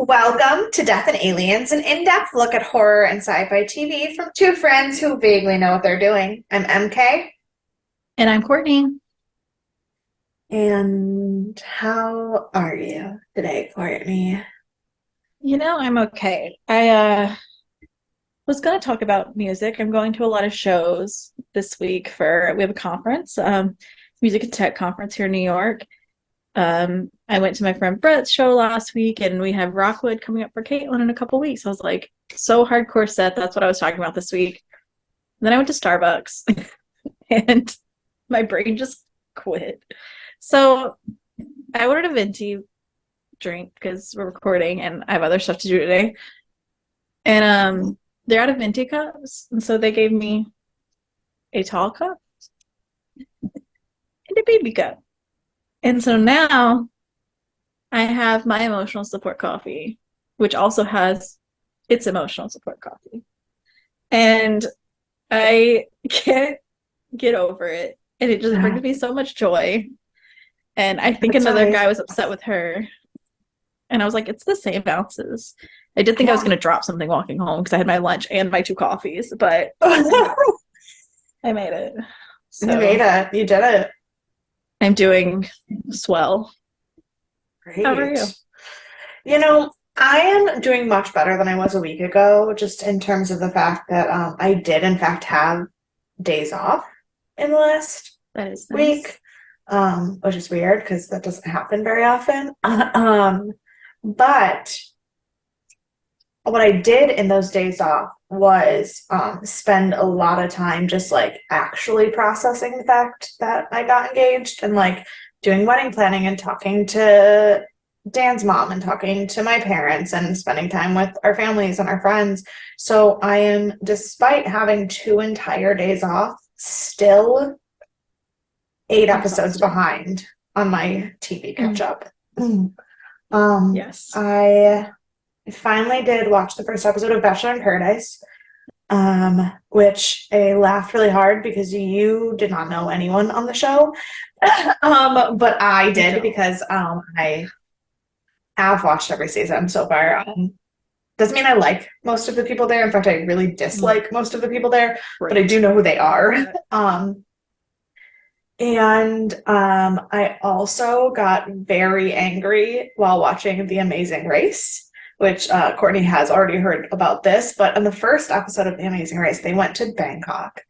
Welcome to Death and Aliens, an in-depth look at horror and sci-fi TV from two friends who vaguely know what they're doing. I'm MK. And I'm Courtney. And how are you today, Courtney? I'm okay. I was going to talk about music. I'm going to a lot of shows this week we have a conference, music and tech conference here in New York. I went to my friend Brett's show last week, and we have Rockwood coming up for Caitlin in a couple weeks. I was like, so hardcore set. That's what I was talking about this week. And then I went to Starbucks, and my brain just quit. So I ordered a venti drink because we're recording, and I have other stuff to do today. And they're out of venti cups, and so they gave me a tall cup and a baby cup. And so now I have my emotional support coffee, which also has its emotional support coffee. And I can't get over it. And it just brings me so much joy. And I think another guy was upset with her. And I was like, it's the same ounces. I did think I was going to drop something walking home because I had my lunch and my 2 coffees, but I made it. So, you made it. You did it. I'm doing swell. Great. How are you? I am doing much better than I was a week ago, just in terms of the fact that I did, in fact, have days off in the last week, which is weird because that doesn't happen very often. But what I did in those days off was spend a lot of time just like actually processing the fact that I got engaged and like doing wedding planning and talking to Dan's mom and talking to my parents and spending time with our families and our friends. So I am, despite having 2 entire days off, still 8 episodes behind on my TV catch up. Yes. I finally did watch the first episode of Bachelor in Paradise, which I laughed really hard because you did not know anyone on the show, but I did because I have watched every season so far. Doesn't mean I like most of the people there. In fact, I really dislike most of the people there, but I do know who they are. And I also got very angry while watching The Amazing Race, which Courtney has already heard about this, but in the first episode of The Amazing Race, they went to Bangkok,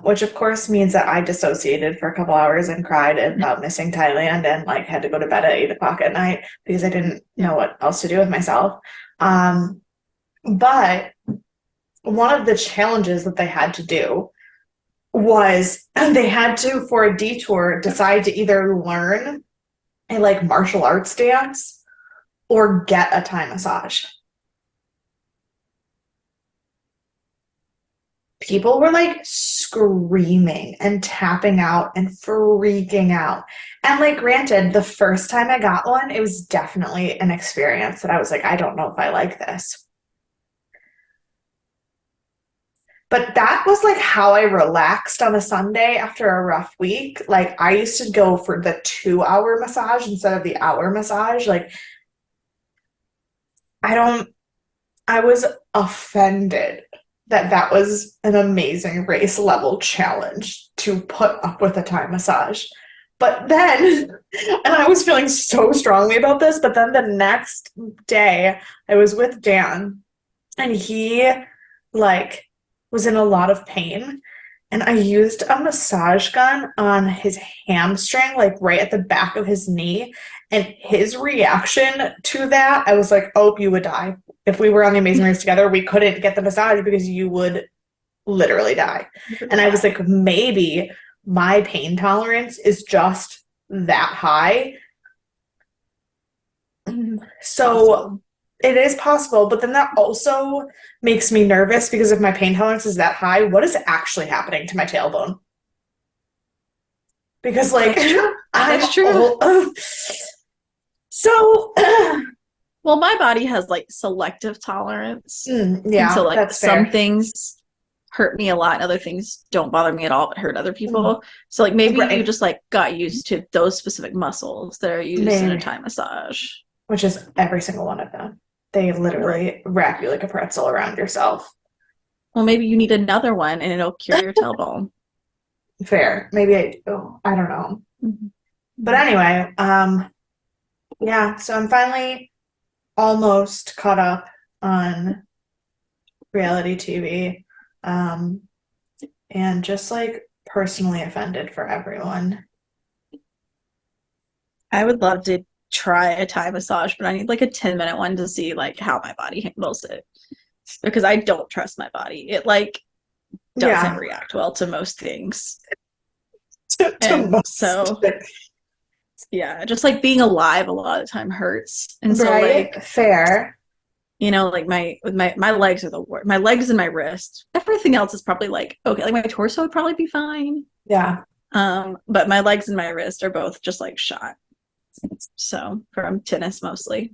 which of course means that I dissociated for a couple hours and cried about missing Thailand and like had to go to bed at 8 o'clock at night because I didn't know what else to do with myself. But one of the challenges that they had to do was they had to, for a detour, decide to either learn a like martial arts dance or get a Thai massage. People were like screaming and tapping out and freaking out. And like, granted, the first time I got one, it was definitely an experience that I was like, I don't know if I like this. But that was like how I relaxed on a Sunday after a rough week. Like I used to go for the 2-hour massage instead of the hour massage. Like I was offended that was an Amazing Race level challenge to put up with a Thai massage. But then, and I was feeling so strongly about this, but then the next day I was with Dan and he like was in a lot of pain, and I used a massage gun on his hamstring, like right at the back of his knee, and his reaction to that, I was like, oh, you would die. If we were on The Amazing Race together, we couldn't get the massage because you would literally die. And I was like, maybe my pain tolerance is just that high. So it is possible, but then that also makes me nervous because if my pain tolerance is that high, what is actually happening to my tailbone? Because like, that's true. So, well, my body has like selective tolerance. Yeah, and so like that's some fair. things hurt me a lot and other things don't bother me at all but hurt other people. So like maybe you just like got used to those specific muscles that are used in a Thai massage. Which is every single one of them. They Right. literally wrap you like a pretzel around yourself. Well, maybe you need another one and it'll cure your tailbone. Fair. Maybe I don't know. Mhm. But Mhm. anyway, yeah, so I'm finally almost caught up on reality TV. Um, and just like personally offended for everyone. I would love to try a Thai massage, but I need like a 10-minute one to see like how my body handles it because I don't trust my body. It like doesn't Yeah, react well to most things. to And most. so, yeah, just like being alive a lot of the time hurts. And so Right? like, Fair. like my legs are the worst. My legs and my wrist. Everything else is probably like okay. Like my torso would probably be fine. Yeah. But my legs and my wrist are both just like shot. So from tennis mostly.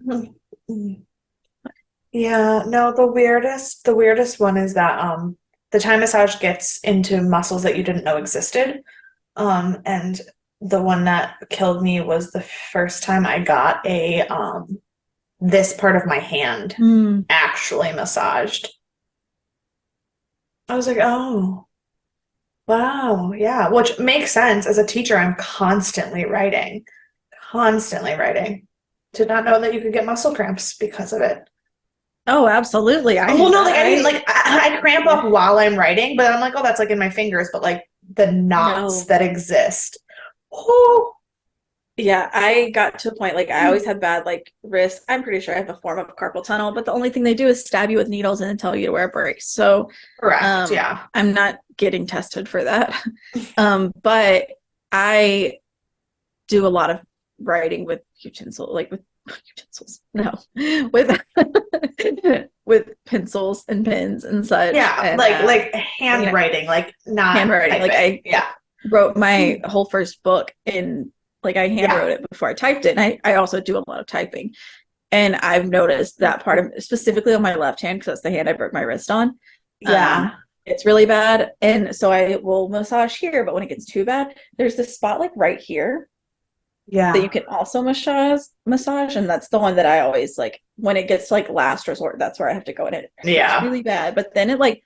Yeah, no, the weirdest one is that the Thai massage gets into muscles that you didn't know existed. And the one that killed me was the first time I got a this part of my hand Mm. actually massaged. I was like, oh, wow, yeah, which makes sense. As a teacher, I'm constantly writing, constantly writing. Did not know that you could get muscle cramps because of it. Oh, absolutely. I Well, knew no, that. like I mean, like I cramp Yeah. up while I'm writing, but I'm like, oh, that's like in my fingers, but like the knots No. that exist. Oh, Yeah, I got to a point like I always had bad like wrists. I'm pretty sure I have a form of carpal tunnel, but the only thing they do is stab you with needles and then tell you to wear a brace. So, correct, yeah, I'm not getting tested for that. But I do a lot of writing with utensil, like with utensils. No, with with pencils and pens and such, yeah, and like you know, handwriting, like not handwriting. Like typing. I Yeah, wrote my whole first book in like I hand yeah, wrote it before I typed it. And I also do a lot of typing. And I've noticed that part of specifically on my left hand, because that's the hand I broke my wrist on. yeah, It's really bad. And so I will massage here, but when it gets too bad, there's this spot like right here that you yeah, can also massage. And that's the one that I always like when it gets like last resort, that's where I have to go. And it hurts yeah. really bad. But then it like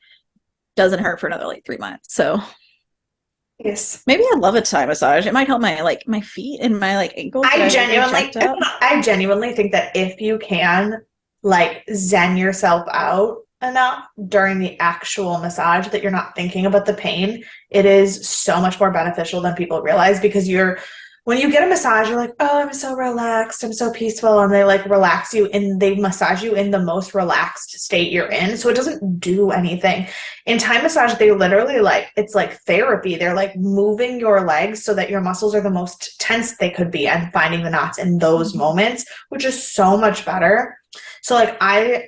doesn't hurt for another like 3 months. So Yes. maybe I'd love a Thai massage. It might help my like my feet and my like ankles that I I have really genuinely, jacked up. I genuinely think that if you can, like, zen yourself out enough during the actual massage that you're not thinking about the pain, it is so much more beneficial than people realize because when you get a massage, you're like, oh, I'm so relaxed, I'm so peaceful, and they like relax you and they massage you in the most relaxed state you're in, so it doesn't do anything. In Thai massage, they literally like it's like therapy. They're like moving your legs so that your muscles are the most tense they could be and finding the knots in those Mhm. moments, which is so much better. So like I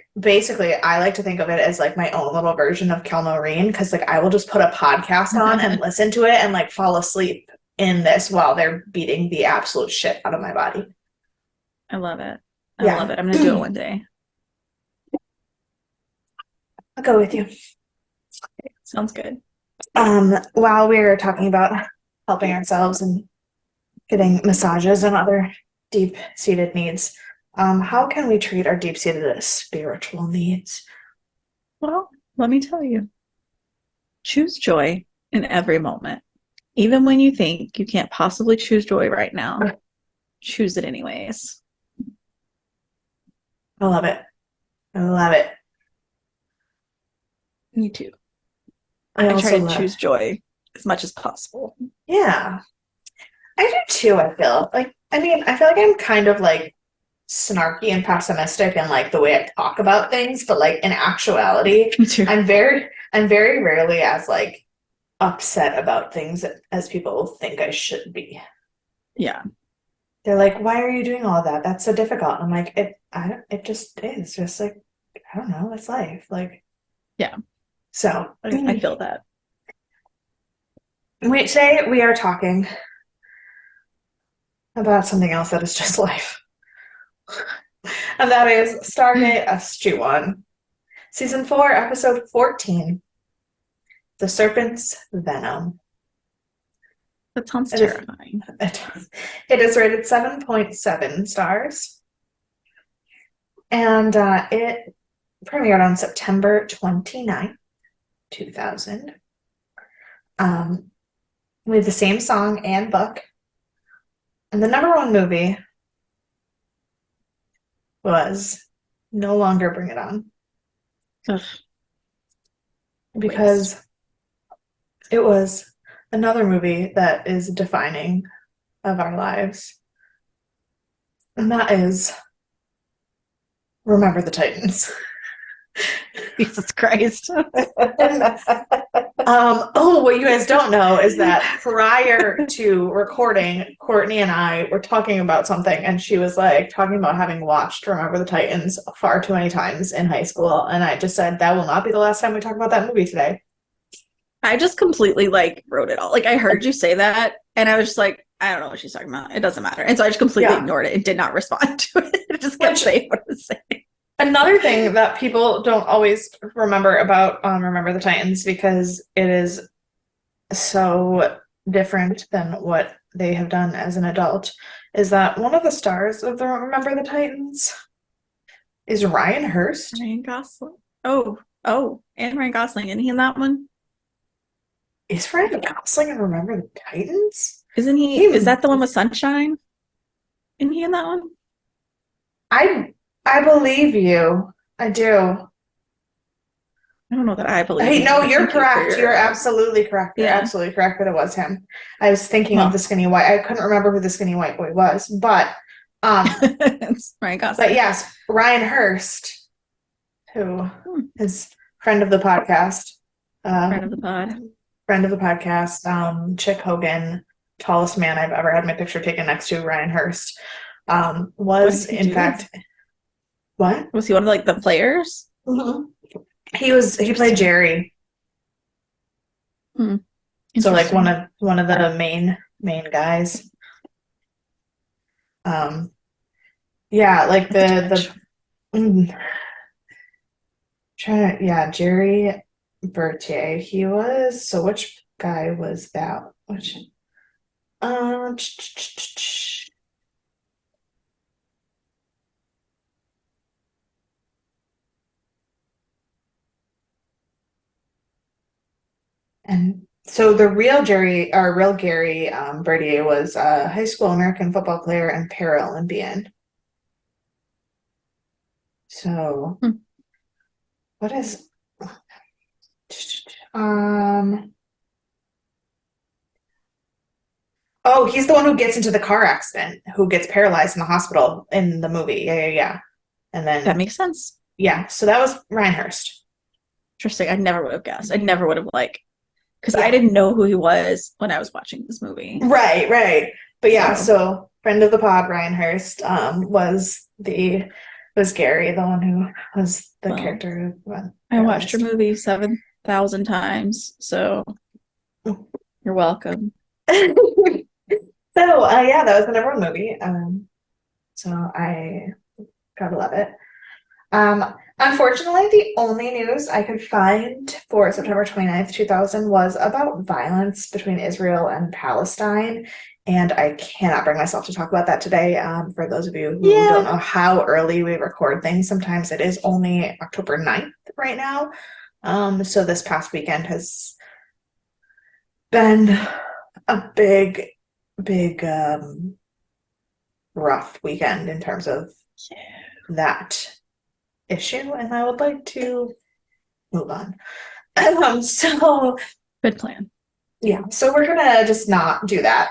like to think of it as like my own little version of Kel Noreen because like I will just put a podcast on and listen to it and like fall asleep in this while they're beating the absolute shit out of my body. I love it. I love Yeah. it. I'm gonna do it one day. I'll go with you. Sounds good. While we are talking about helping ourselves and getting massages and other deep-seated needs, how can we treat our deep-seated spiritual needs? Well, let me tell you. Choose joy in every moment. Even when you think you can't possibly choose joy right now, choose it anyways. I love it. I love it. Me too. I I try also to love, choose joy as much as possible. yeah, I do too. I feel like I'm kind of like snarky and pessimistic in like the way I talk about things, but like in actuality, Me too. I'm very rarely as like upset about things as people think I should be. Yeah. They're like, "Why are you doing all that? That's so difficult." And I'm like, it just is. Just like, I don't know, it's life. Like, Yeah. so I feel that. today we are talking about something else that is just life, and that is Stargate SG-1, Season 4, Episode 14, The Serpent's Venom. That sounds It is, terrifying. it is rated 7.7 stars. And it premiered on September 29th, 2000. Um, we have the same song and book. And the number one movie was No Longer Bring It On. Ugh, Because it was another movie that is defining of our lives. And that is Remember the Titans. Jesus Christ. And what you guys don't know is that prior to recording, Courtney and I were talking about something, and she was like talking about having watched Remember the Titans far too many times in high school, and I just said that will not be the last time we talk about that movie today. I just completely wrote it all. I heard you say that, and I was just like, I don't know what she's talking about. It doesn't matter. And so I just completely ignored it and did not respond to it. I just kept saying what I was saying. Another thing that people don't always remember about Remember the Titans, because it is so different than what they have done as an adult, is that one of the stars of the Remember the Titans is Ryan Hurst. Ryan Gosling. Oh, and Ryan Gosling. Isn't he in that one? Is Ryan Gosling in Remember the Titans? Isn't he? Is that the one with Sunshine? Isn't he in that one? I believe you. I do. I don't know that I believe Hey, you. no, you're correct. You're absolutely correct. You're Yeah. absolutely correct, but it was him. I was thinking of the skinny white. I couldn't remember who the skinny white boy was, but it's Ryan Gosling. but yes, Ryan Hurst, who is friend of the podcast. Friend of the pod. Friend of the podcast. Chick Hogan, tallest man I've ever had my picture taken next to, Ryan Hurst. Was in fact what? Was he one of the players? Mm-hmm. He played Jerry. So one of the main guys. Jerry Bertier he was. So which guy was that? Which And so the real Gary Bertier was a high school American football player and Paralympian. So what is oh, he's the one who gets into the car accident, who gets paralyzed in the hospital in the movie. Yeah. And then that makes sense. Yeah, so that was Ryan Hurst. Interesting. I never would have guessed. I never would have because I didn't know who he was when I was watching this movie. Right. But yeah, so friend of the pod, Ryan Hurst, was Gary, the one who was the character who I watched your movie 7,000 times, so you're welcome. So that was the number one movie. So I gotta love it. Unfortunately, the only news I could find for September 29th, 2000 was about violence between Israel and Palestine. And I cannot bring myself to talk about that today. For those of you who don't know how early we record things, sometimes it is only October 9th right now. So this past weekend has been a big, rough weekend in terms of that issue, and I would like to move on. So good plan. Yeah, so we're gonna just not do that.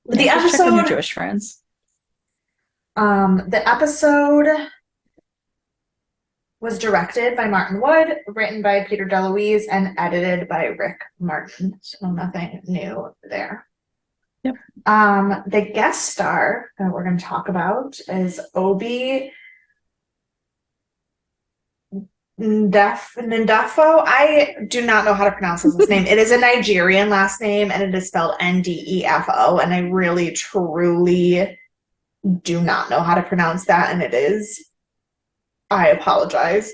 The episode. Check on your Jewish friends. The episode was directed by Martin Wood, written by Peter DeLuise, and edited by Rick Martin. So nothing new there. Yep. The guest star that we're going to talk about is Obi Ndafo. I do not know how to pronounce his name. It is a Nigerian last name, and it is spelled Ndefo. And I really, truly do not know how to pronounce that. And it is. I apologize.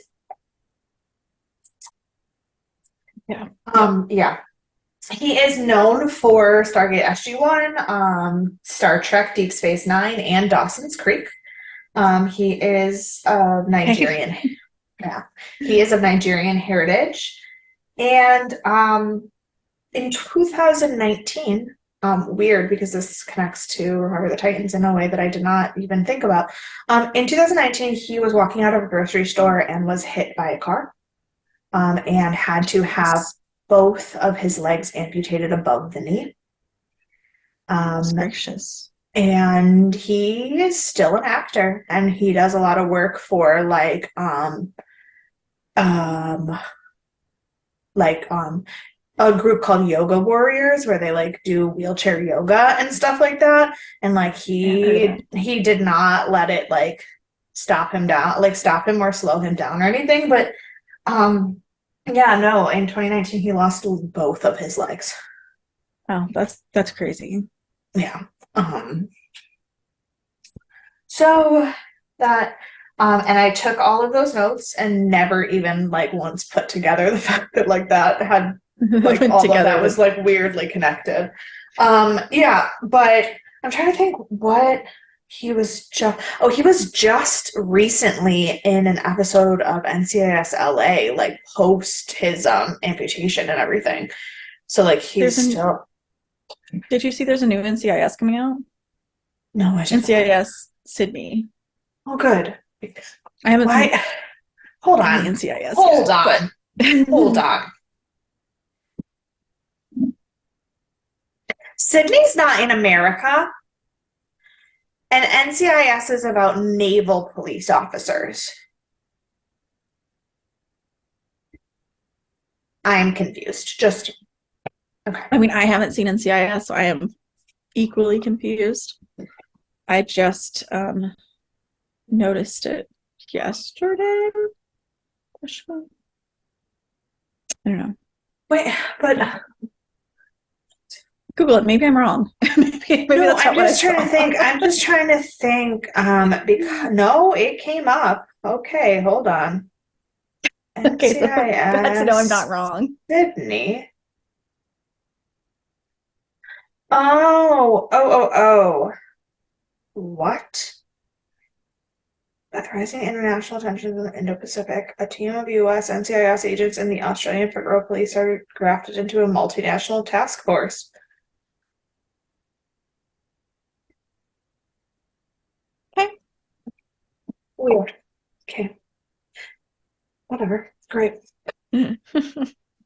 Yeah. Yeah. He is known for Stargate SG-1, Star Trek Deep Space Nine, and Dawson's Creek. He is of Okay. Nigerian. Yeah, he is of Nigerian heritage, and in 2019, weird because this connects to Remember the Titans in a way that I did not even think about. In 2019, he was walking out of a grocery store and was hit by a car, and had to have Goodness, both of his legs amputated above the knee. goodness Um, gracious. and he is still an actor, and he does a lot of work for um, like a group called Yoga Warriors where they like do wheelchair yoga and stuff like that. And like Yeah, I've heard of that. he did not let it like stop him or slow him down or anything. But um yeah, no, in 2019 he lost both of his legs. Oh, that's crazy. Yeah. Um so that and I took all of those notes and never even like once put together the fact that like that had like Put all of together that the was like weirdly connected. Yeah, but I'm trying to think what he was just recently in an episode of NCIS LA, like post his amputation and everything. So like he's there's an still did you see there's a new NCIS coming out? no, I did not. NCIS Sydney. Oh good. I haven't seen Why hold any on. NCIS Hold yet, but on. Hold on. Sydney's not in America. And NCIS is about naval police officers. I'm confused. Just okay. I mean, I haven't seen NCIS, so I am equally confused. I just noticed it yesterday. I don't know. Wait, but Google it. Maybe I'm wrong. maybe no, that's not what I saw. I'm just trying to think. Because no, it came up. Okay, hold on. Okay, so I'm glad to know I'm not NCIS wrong. Sydney. Oh. What? Authorizing international attention to the Indo-Pacific, a team of U.S. NCIS agents and the Australian Federal Police are grafted into a multinational task force. Okay. Weird. Okay. Whatever. Great.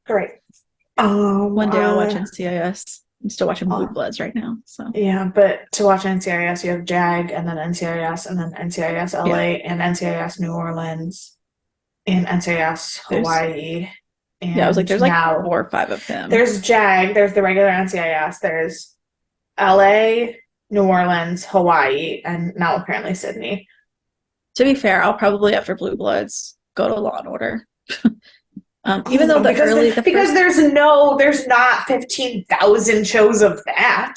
Great. One day I'll watch Uh, NCIS. I'm still watching Blue uh, Bloods right now, so yeah, but to watch NCIS, you have JAG and then NCIS and then NCIS yeah. LA and NCIS New Orleans and NCIS There's Hawaii. yeah, I was like, And there's like now 4 or 5 of them. there's JAG, there's the regular NCIS, there's LA, New Orleans, Hawaii, and now apparently Sydney. To be fair, I'll probably after Blue Bloods go to Law and Order. Oh Even though no, the because first, there's not 15,000 shows of that.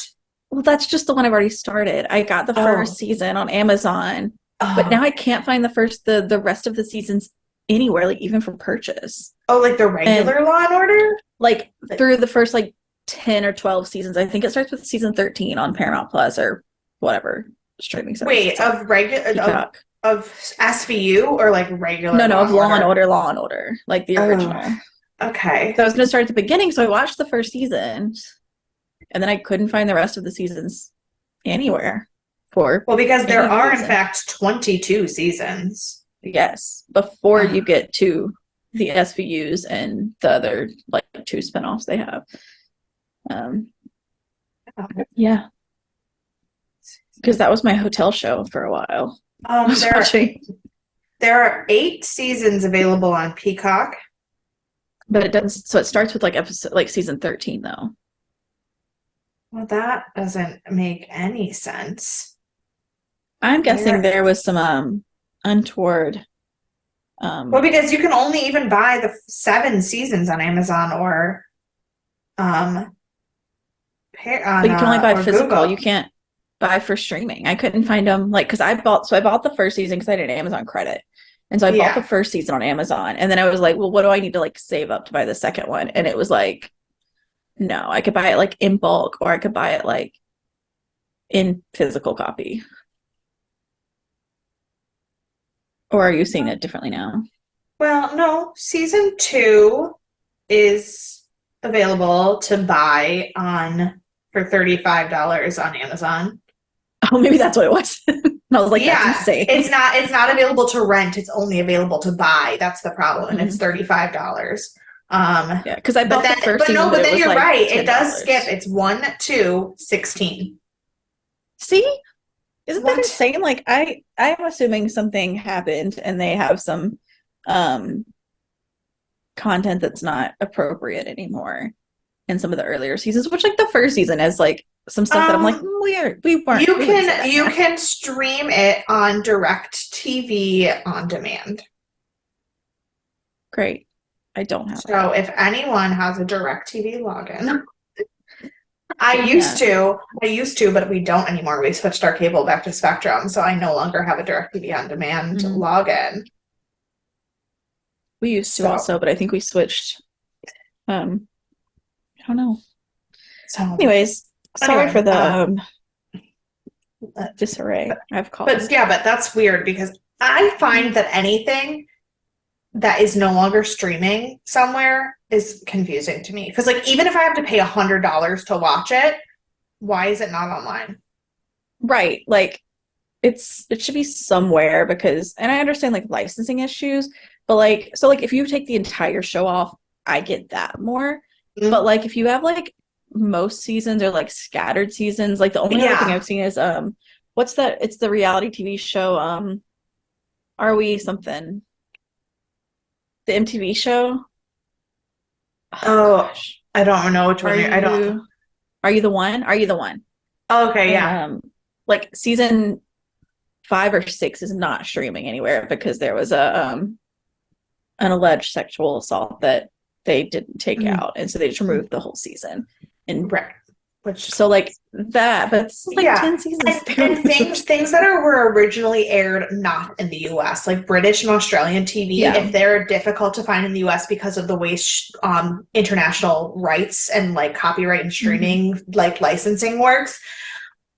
well, that's just the one I've already started. I got the first Oh. season on Amazon, but Oh, now I okay. can't find the rest of the seasons anywhere, like even for purchase. Oh, like the And regular Law and Order? like Like, through the first like 10 or 12 seasons, I think it starts with season 13 on Paramount Plus or whatever streaming service wait, it's on. of regular Peacock. of SVU or like regular No, Law of and Order? Law and Order, like the Oh, original. okay. So I was going to start at the beginning, so I watched the first season, and then I couldn't find the rest of the seasons anywhere for Well, because there any are in reason. fact 22 seasons. Yes, before Oh, you get to the SVUs and the other like 2 spinoffs they have. Um, yeah, because that was my hotel show for a while. I was there watching, there are 8 seasons available on Peacock. but it doesn't. So it starts with like episode like season 13 though. Well, that doesn't make any sense. I'm guessing There, there was some untoward. well, Um, because you can only even buy the 7 seasons on Amazon or um but you can only buy or physical. Google. You can't buy for streaming. I couldn't find them like because I bought the first season because I had an Amazon credit. And so I bought the Yeah. first season on Amazon. And then I was like, well, what do I need to like save up to buy the second one? And it was like, no, I could buy it like in bulk or I could buy it like in physical copy. Or are you seeing it differently now? Well, no, season 2 is available to buy on for $35 on Amazon. Oh, maybe that's what it was. And I was like, that's Yeah, insane. it's not available to rent, it's only available to buy. That's the problem, and it's Mhm. $35. Um, Yeah, because I bought the first season, but but it then was you're like right. It does skip. $10. It's 1, 2, 16. See? Isn't that What? insane? Like I'm assuming something happened and they have some um content that's not appropriate anymore in some of the earlier seasons, which like the first season has like some stuff that I'm like, Um, we wouldn't say that you now. can stream it on Direct TV on demand. Great. I don't have that. So if anyone has a Direct TV login, Hit me up. I used to, but we don't anymore. We switched our cable back to Spectrum, so I no longer have a Direct TV on demand Mhm. login. We used to So, also, but I think we switched. I don't know. so Anyways, sorry anyway, for the uh, disarray I've but caused. yeah, but that's weird because I find that anything that is no longer streaming somewhere is confusing to me. Because like even if I have to pay $100 to watch it, why is it not online? Right. Like it should be somewhere because and I understand like licensing issues, but like so like if you take the entire show off, I get that more. But Mm, like if you have like most seasons or like scattered seasons, like the only other thing yeah. I've seen is what's that? It's the reality TV show Are We Something? The MTV show? Oh Oh, gosh. I don't know which one Are I don't. you are you the one? Are you the one? Oh, okay, And yeah. like season 5 or 6 is not streaming anywhere because there was a an alleged sexual assault that they didn't take Mm, out, and so they just removed the whole season. And right. Which so like that, but it's like yeah. 10 seasons they And removed. things that were originally aired not in the US, like British and Australian TV, Yeah. if they're difficult to find in the US because of the way international rights and like copyright and Mm-hmm. streaming like licensing works,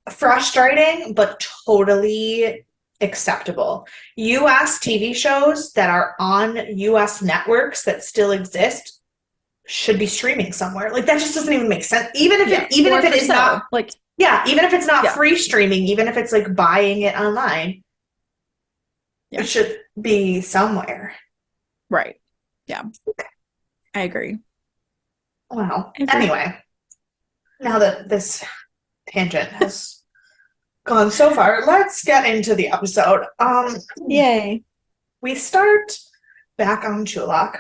frustrating but totally acceptable. US TV shows that are on US networks that still exist should be streaming somewhere. Like that just doesn't even make sense. Yeah. Even Or if it for is not, sale. Like, yeah, even if it's not yeah. free streaming, even if it's like buying it online, it Yeah. should be somewhere. Right. Yeah. I agree. Wow. I agree. Anyway, now that this tangent has gone so far, let's get into the episode. Yay. We start back on Chulak,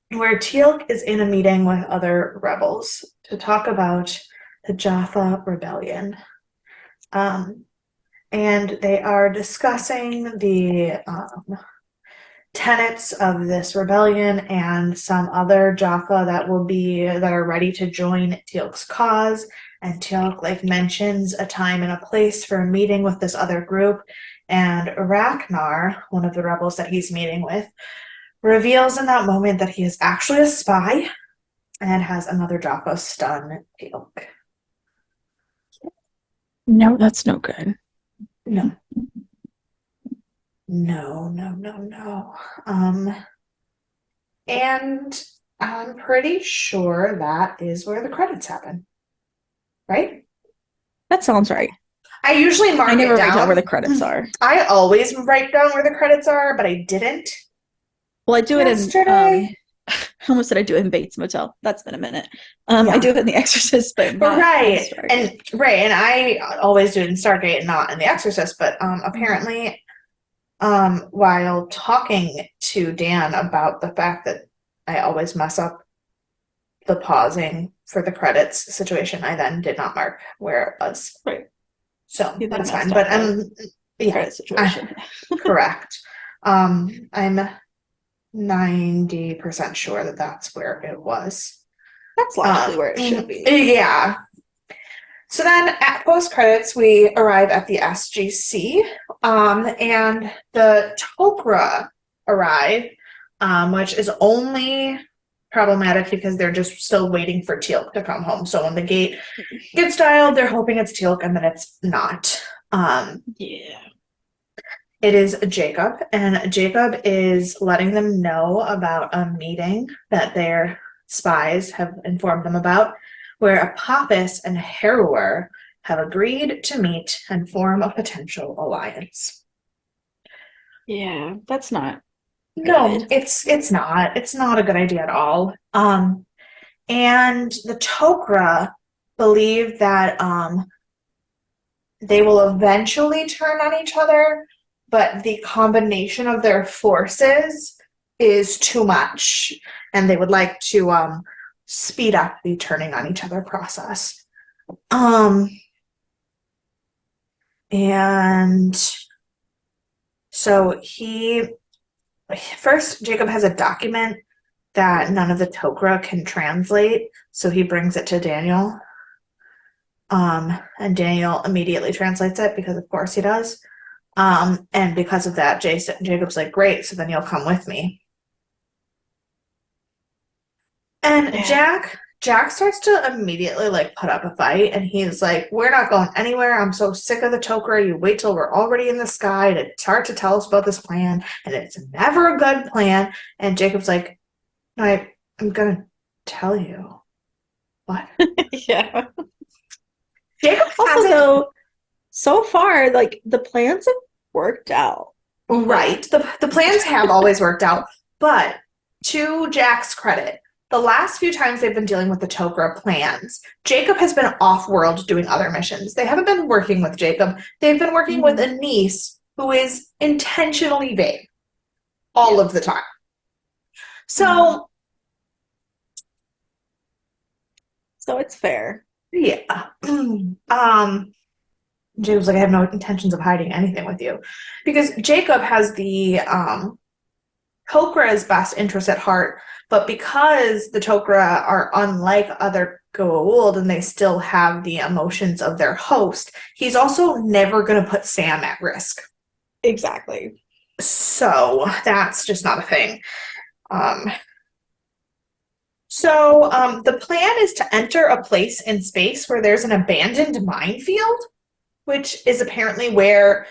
where Teal'c is in a meeting with other rebels to talk about the Jaffa Rebellion. Um, and they are discussing the tenets of this rebellion and some other Jaffa that are ready to join Teal'c's cause. And Teal'c like mentions a time and a place for a meeting with this other group. And Ragnar, one of the rebels that he's meeting with, reveals in that moment that he is actually a spy and has another Jaffa stun Teal'c. No, that's no good. No, no. Um, and I'm pretty sure that is where the credits happen, right? That sounds right. I usually I mark it never write down where down. the credits are. I always write down where the credits are, but I didn't Well, I do it in yesterday. I almost said I do it in Bates Motel. That's been a minute. I Yeah. do it in The Exorcist, but not in Right. Stargate. And I always do it in Stargate, not in The Exorcist, but Mhm. apparently while talking to Dan about the fact that I always mess up the pausing for the credits situation, I then did not mark where it was. Right. So You then that's fine. messed But up the yeah, credit situation. correct. I'm 90% sure that that's where it was. That's logically where it should be. Yeah. So then at post credits, we arrive at the SGC, and the Tok'ra arrive, which is only problematic because they're just still waiting for Teal'c to come home. So when the gate gets dialed, they're hoping it's Teal'c, and then it's not. Um, Yeah. It is Jacob, and Jacob is letting them know about a meeting that their spies have informed them about, where Apophis and Harrower have agreed to meet and form a potential alliance. Yeah, that's not No, good. it's not. It's not a good idea at all. And the Tok'ra believe that they will eventually turn on each other, but the combination of their forces is too much, and they would like to speed up the turning on each other process. Um, and so Jacob has a document that none of the Tok'ra can translate, so he brings it to Daniel. And Daniel immediately translates it because, of course, he does. And because of that, Jacob's like, great, so then you'll come with me. And Yeah. Jack starts to immediately like put up a fight, and he's like, we're not going anywhere. I'm so sick of the Tok'ra. You wait till we're already in the sky to start to tell us about this plan, and it's never a good plan. And Jacob's like, no, I'm gonna tell you. What? Yeah. Jacob Also, hasn't. though, so far, like the plans have worked out. Like, Right. The plans have always worked out, but to Jack's credit, the last few times they've been dealing with the Tok'ra plans, Jacob has been off-world doing other missions. They haven't been working with Jacob. They've been working with mhm. a niece who is intentionally vague all of the Yes. time. Mhm. So, So it's fair. yeah. Jacob's like, I have no intentions of hiding anything with you. Because Jacob has the Tok'ra's best interest at heart, but because the Tok'ra are unlike other Goa'uld and they still have the emotions of their host, he's also never going to put Sam at risk. Exactly. So that's just not a thing. Um, so the plan is to enter a place in space where there's an abandoned minefield, which is apparently where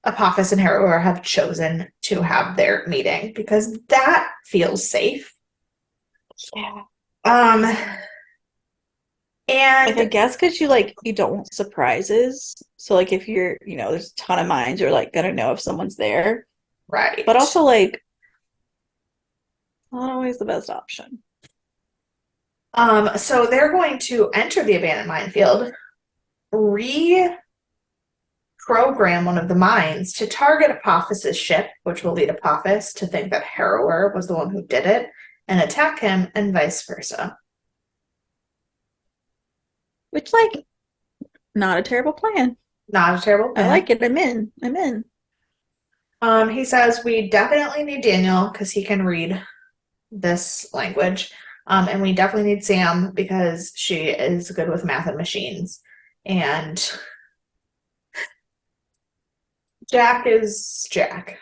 Apophis and Harrower have chosen to have their meeting because that feels safe. Yeah. Um, Like I and guess because you don't want surprises. So like if there's a ton of minds, you're like gonna know if someone's there. But right. also like not always the best option. So they're going to enter the abandoned minefield, reprogram one of the mines to target Apophis's ship, which will lead Apophis to think that Harrower was the one who did it, and attack him, and vice versa. Which like not a terrible plan. Not a terrible I plan. like it. I'm in. I'm in. He says we definitely need Daniel because he can read this language. And we definitely need Sam because she is good with math and machines. And Jack is Jack.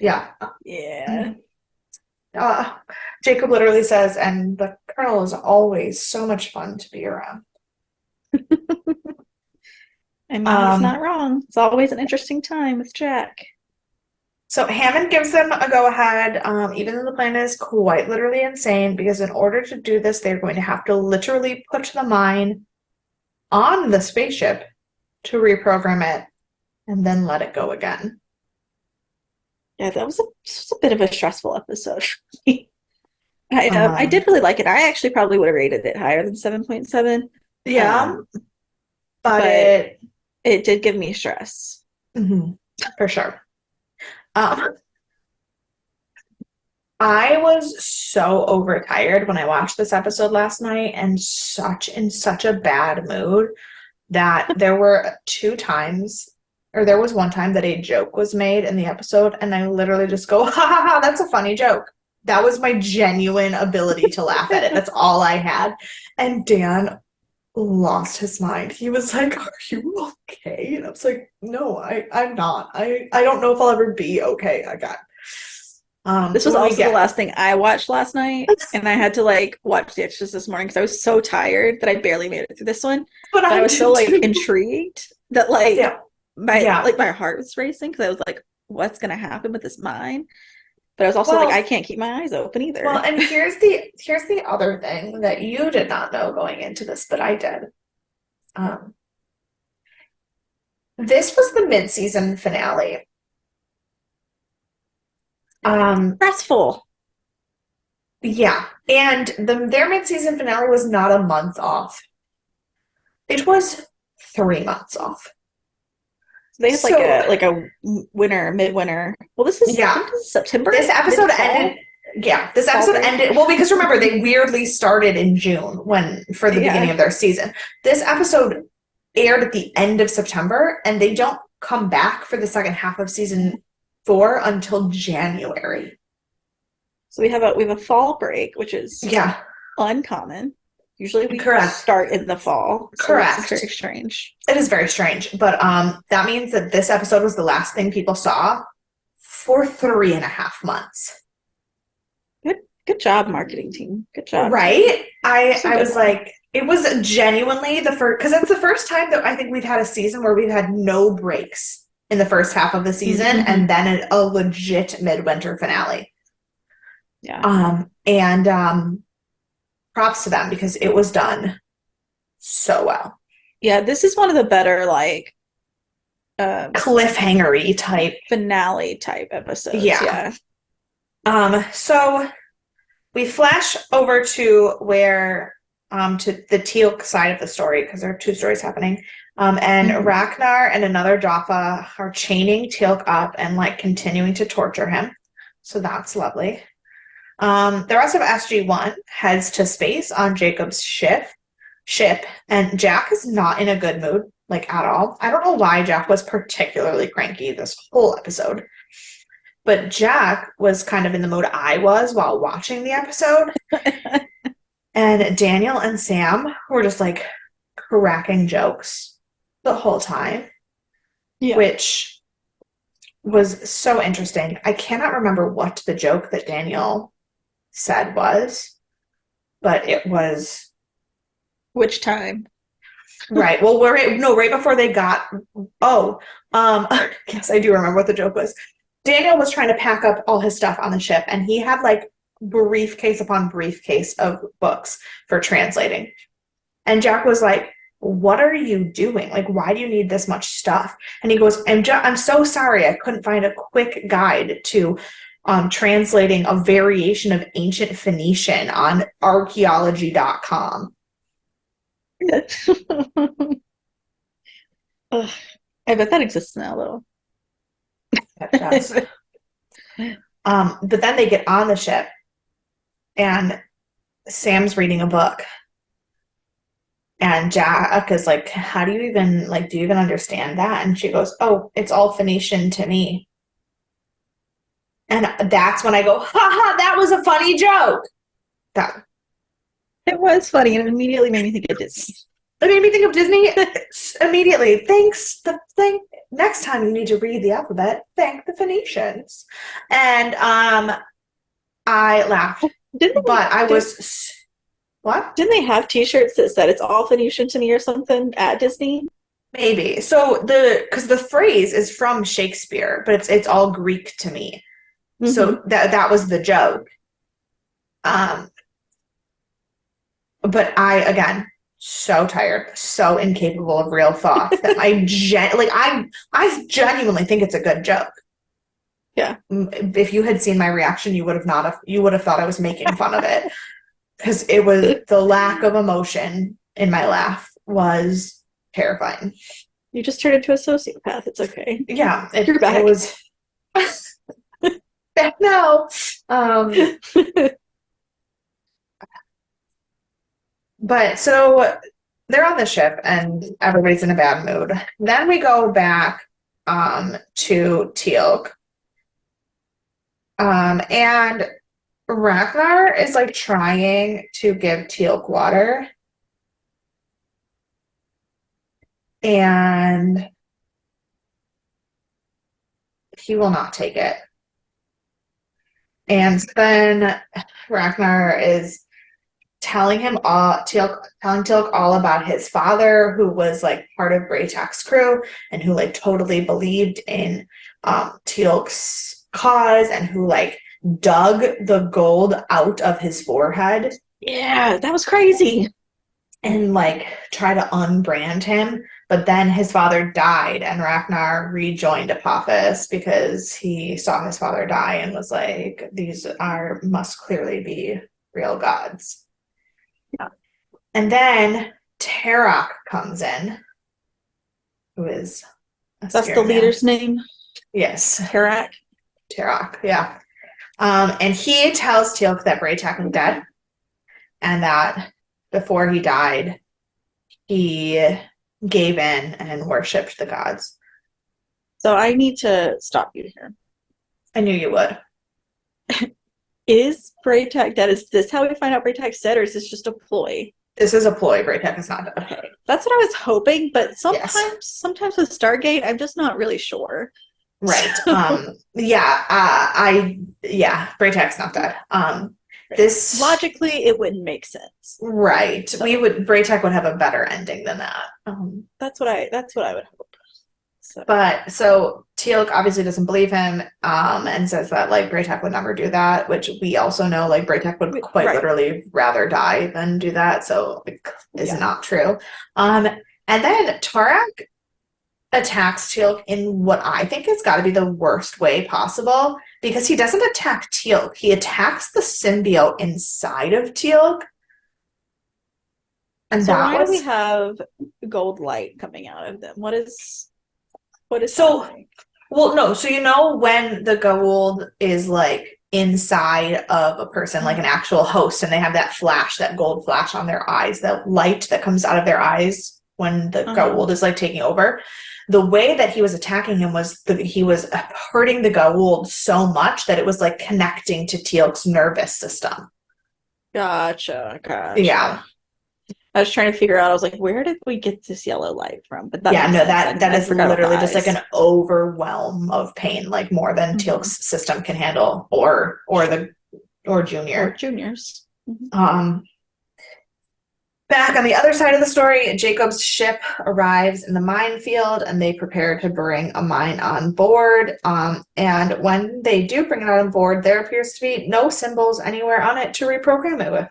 Yeah. Yeah. Uh, Jacob literally says, and the Colonel is always so much fun to be around. I mean, he's Um, not wrong. It's always an interesting time with Jack. so Hammond gives them a go ahead, even though the plan is quite literally insane, because in order to do this, they're going to have to literally put the mine on the spaceship to reprogram it and then let it go again. Yeah, just a bit of a stressful episode. I Um, did really like it. I actually probably would have rated it higher than 7.7. yeah, Um, but but it did give me stress. mhm, for sure. Um, I was so overtired when I watched this episode last night and in such a bad mood that there were two times, or there was one time that a joke was made in the episode, and I literally just go, ha ha ha, that's a funny joke. That was my genuine ability to laugh at it. That's all I had. And Dan lost his mind. He was like, are you okay? And I was like, no, I'm not. I don't know if I'll ever be okay. I got This was when we also the get last thing I watched last night, and I had to like watch the extras this morning because I was so tired that I barely made it through this one. but But I I was so did like too. intrigued that like Yeah. Yeah. my heart was racing because I was like, what's gonna happen with this mine? But I was also like, I Well, can't keep my eyes open well, either. and here's the other thing that you did not know going into this, but I did. Um, this was the mid-season finale. Um, Stressful. yeah, and their mid-season finale was not a month off. It was 3 months off. So they had So like a winter, midwinter. Well, this is I yeah, think this is September, this episode mid ended. fall, Yeah, this fall episode break. ended. Well, because remember they weirdly started in June when for the beginning Yeah. of their season. This episode aired at the end of September, and they don't come back for the second half of season 4 until January. So we have a fall break, which is Yeah, uncommon. Usually we correct. start in the fall, so this is Correct. very strange. It is very strange, but that means that this episode was the last thing people saw for 3.5 months. Good job, marketing team. Good job. Right? I Some I good was one. like, it was genuinely the first because it's the first time that I think we've had a season where we've had no breaks in the first half of the season Mm-hmm. and then a legit midwinter finale. Yeah. And props to them because it was done so well. Yeah, this is one of the better like um Cliffhangery type. finale type episodes. Yeah. Yeah. So we flash over to where to the Teal'c side of the story because there are two stories happening. And Mhm. Ragnar and another Jaffa are chaining Teal'c up and like continuing to torture him. So that's lovely. The rest of SG-1 heads to space on Jacob's ship, and Jack is not in a good mood, like at all. I don't know why Jack was particularly cranky this whole episode. But Jack was kind of in the mode I was while watching the episode. And Daniel and Sam were just like cracking jokes the whole time, Yeah. which was so interesting. I cannot remember what the joke that Daniel said was, but it was Which time? right. Well, right before they got. Oh, yes, I do remember what the joke was. Daniel was trying to pack up all his stuff on the ship, and he had like briefcase upon briefcase of books for translating. And Jack was like, "What are you doing? Like, why do you need this much stuff?" And he goes, I'm so sorry. I couldn't find a quick guide to translating a variation of ancient Phoenician on archaeology.com." Ugh, I bet that exists now though. That does. But then they get on the ship, and Sam's reading a book. And Jack is like, "How do you even like? Do you even understand that?" And she goes, "Oh, it's all Phoenician to me." And that's when I go, "Ha ha! That was a funny joke." That It was funny and it immediately made me think of Disney. it made me think of Disney immediately. Thanks. The thing next time you need to read the alphabet, thank the Phoenicians. And I laughed, Didn't but I did, was what? didn't they have T-shirts that said it's all Phoenician to me or something at Disney? Maybe. So because the phrase is from Shakespeare, but it's all Greek to me. Mm-hmm. So that was the joke. Um, but I again so tired, so incapable of real thought that I genuinely think it's a good joke. Yeah. If you had seen my reaction, you would have thought I was making fun of it because it was the lack of emotion in my laugh was terrifying. You just turned into a sociopath. It's okay. Yeah, You're it back. was no. But so they're on the ship and everybody's in a bad mood. Then we go back to Teal'c. And Ragnar is like trying to give Teal'c water, and he will not take it. And then Ragnar is telling Teal'c all about his father, who was like part of Braytak's crew and who like totally believed in Teal'c's cause and who like dug the gold out of his forehead Yeah, that was crazy. and like try to unbrand him. But then his father died, and Ragnar rejoined Apophis because he saw his father die and was like, "These are must clearly be real gods." Yeah. And then Tarok comes in, who is a That's the scary man. leader's name, Yes, Karak. Tarok. Yeah. And he tells Teal'c that Braytak is dead, and that before he died, he gave in and worshipped the gods. So I need to stop you here. I knew you would. Is Braytak dead? Is this how we find out Braytak's dead, or is this just a ploy? This is a ploy. Braytak is not dead. Okay, that's what I was hoping, but Yes. sometimes with Stargate, I'm just not really sure. Right. So, Yeah, Braytak's not dead. This logically, it wouldn't make sense. right. So Braytak would have a better ending than that. that's what I would hope. So But so Teal'c obviously doesn't believe him, and says that like Braytak would never do that, which we also know like Braytak would quite right, literally rather die than do that, so it is yeah. not true. And then Tarak attacks Teal'c in what I think has got to be the worst way possible because he doesn't attack Teal'c, he attacks the symbiote inside of Teal'c, and So that why do we was have gold light coming out of them? What is so. happening? Well, no. So you know when the gold is like inside of a person, like an actual host, and they have that flash, that gold flash on their eyes, that light that comes out of their eyes when the Uh-huh. gold is like taking over. The way that he was attacking him was he was hurting the gold so much that it was like connecting to Teal'c's nervous system. Gotcha, Yeah. gotcha. I was trying to figure out, I was like, where did we get this yellow light from? But that Yeah, makes no, sense. that I is forgot about the literally just like eyes. an overwhelm of pain, like more than Hmm. Teal'c's system can handle, or Or Junior. juniors. Hmm. Um, Back on the other side of the story, Jacob's ship arrives in the minefield and they prepare to bring a mine on board. And when they do bring it on board, there appears to be no symbols anywhere on it to reprogram it with.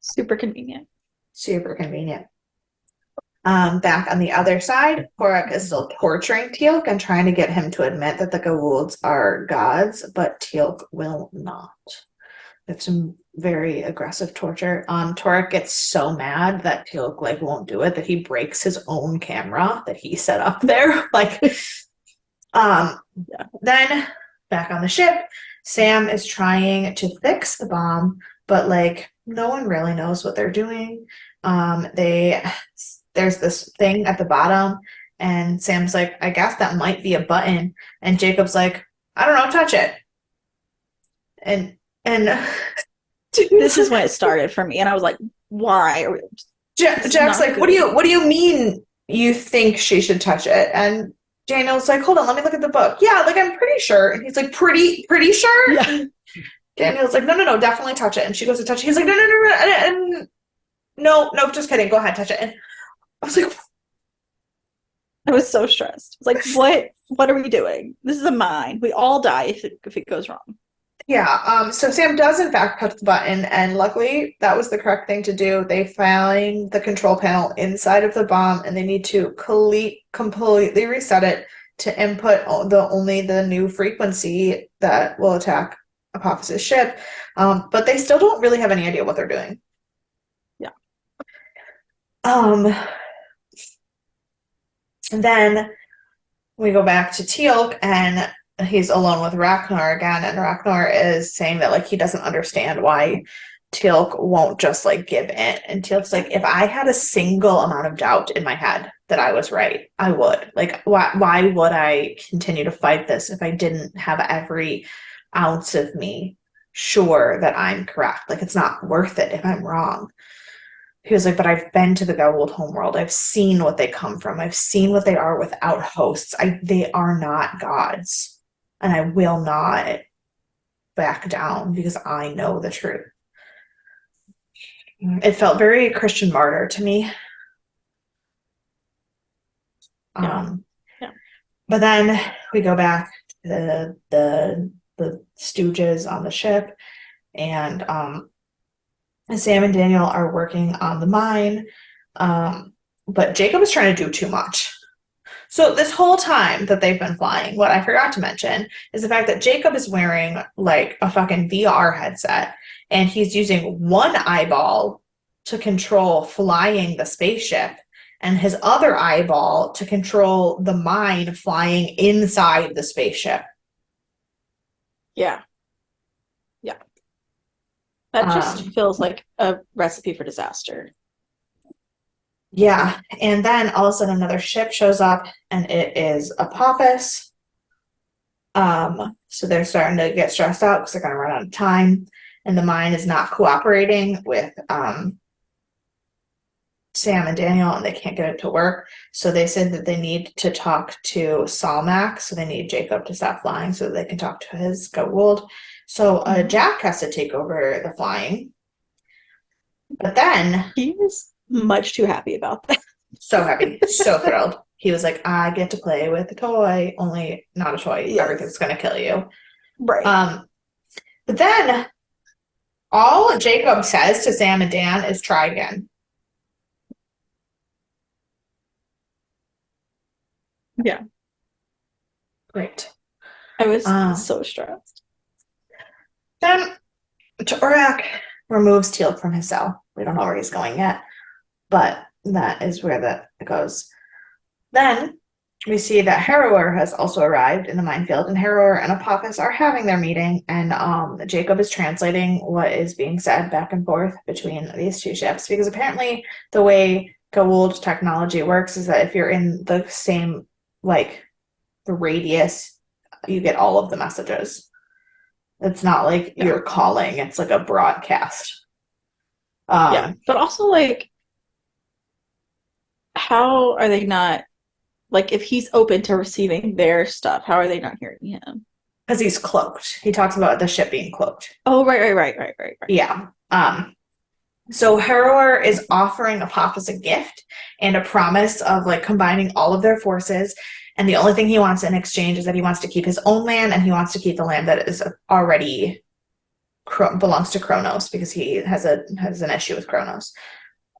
Super convenient. Super convenient. Back on the other side, Korak is still torturing Teal'c and trying to get him to admit that the Goa'ulds are gods, but Teal'c will not. It's some very aggressive torture. Torek gets so mad that Teal'c like won't do it that he breaks his own camera that he set up there. Like, Yeah. then back on the ship, Sam is trying to fix the bomb, but like no one really knows what they're doing. They There's this thing at the bottom, and Sam's like, I guess that might be a button, and Jacob's like, I don't know, touch it, and This is when it started for me, and I was like, why? This is Jack's not like, good. what do you mean you think she should touch it? And Daniel's like, hold on, let me look at the book. Yeah, like I'm pretty sure. And he's like, pretty sure? Yeah. Daniel's like, no, definitely touch it. And she goes to touch it. He's like, no. And no, just kidding. Go ahead, touch it. And I was like, I was so stressed. I was like, what are we doing? This is a mine. We all die if it goes wrong. yeah. So Sam does in fact touch the button, and luckily that was the correct thing to do. They find the control panel inside of the bomb, and they need to completely reset it to input only the new frequency that will attack Apophysis' ship. But they still don't really have any idea what they're doing. Yeah. Um, and then we go back to Teal'c, and he's alone with Ragnar again, and Ragnar is saying that like he doesn't understand why Teal'c won't just like give in. And Teal'c's like, if I had a single amount of doubt in my head that I was right, I would. Like, why would I continue to fight this if I didn't have every ounce of me sure that I'm correct? Like, it's not worth it if I'm wrong. He was like, but I've been to the Goa'uld homeworld. I've seen what they come from. I've seen what they are without hosts. They are not gods, and I will not back down because I know the truth. It felt very Christian martyr to me. Yeah. Um, Yeah. but then we go back to the Stooges on the ship, and Sam and Daniel are working on the mine. But Jacob is trying to do too much. So this whole time that they've been flying, what I forgot to mention is the fact that Jacob is wearing like a fucking VR headset, and he's using one eyeball to control flying the spaceship and his other eyeball to control the mine flying inside the spaceship. Yeah. Yeah. That just Um, feels like a recipe for disaster. yeah, and then all of a sudden another ship shows up, and it is Apophis. So they're starting to get stressed out because they're going to run out of time, and the mine is not cooperating with Sam and Daniel, and they can't get it to work. So they said that they need to talk to Salmac, so they need Jacob to stop flying so they can talk to his Goa'uld. So Jack has to take over the flying, but then He is much too happy about that. so happy, so thrilled. He was like, I get to play with a toy, only not a toy. Yes. Everything's going to kill you. Right. But then all Jacob says to Sam and Dan is try again. Yeah. Great. I was so stressed. Then Torak removes Teal from his cell. We don't know where he's going yet, but that is where that goes. Then we see that Harrower has also arrived in the minefield, and Harrower and Apophis are having their meeting, and Jacob is translating what is being said back and forth between these two ships, because apparently the way Goa'uld technology works is that if you're in the same, like, the radius, you get all of the messages. It's not like you're calling, it's like a broadcast. Yeah, but also, like, how are they not, like, if he's open to receiving their stuff, how are they not hearing him? Because he's cloaked. He talks about the ship being cloaked. Oh, right. Yeah. So Harrower is offering Apophis a gift and a promise of like combining all of their forces. And the only thing he wants in exchange is that he wants to keep his own land, and he wants to keep the land that is already belongs to Kronos, because he has an issue with Kronos.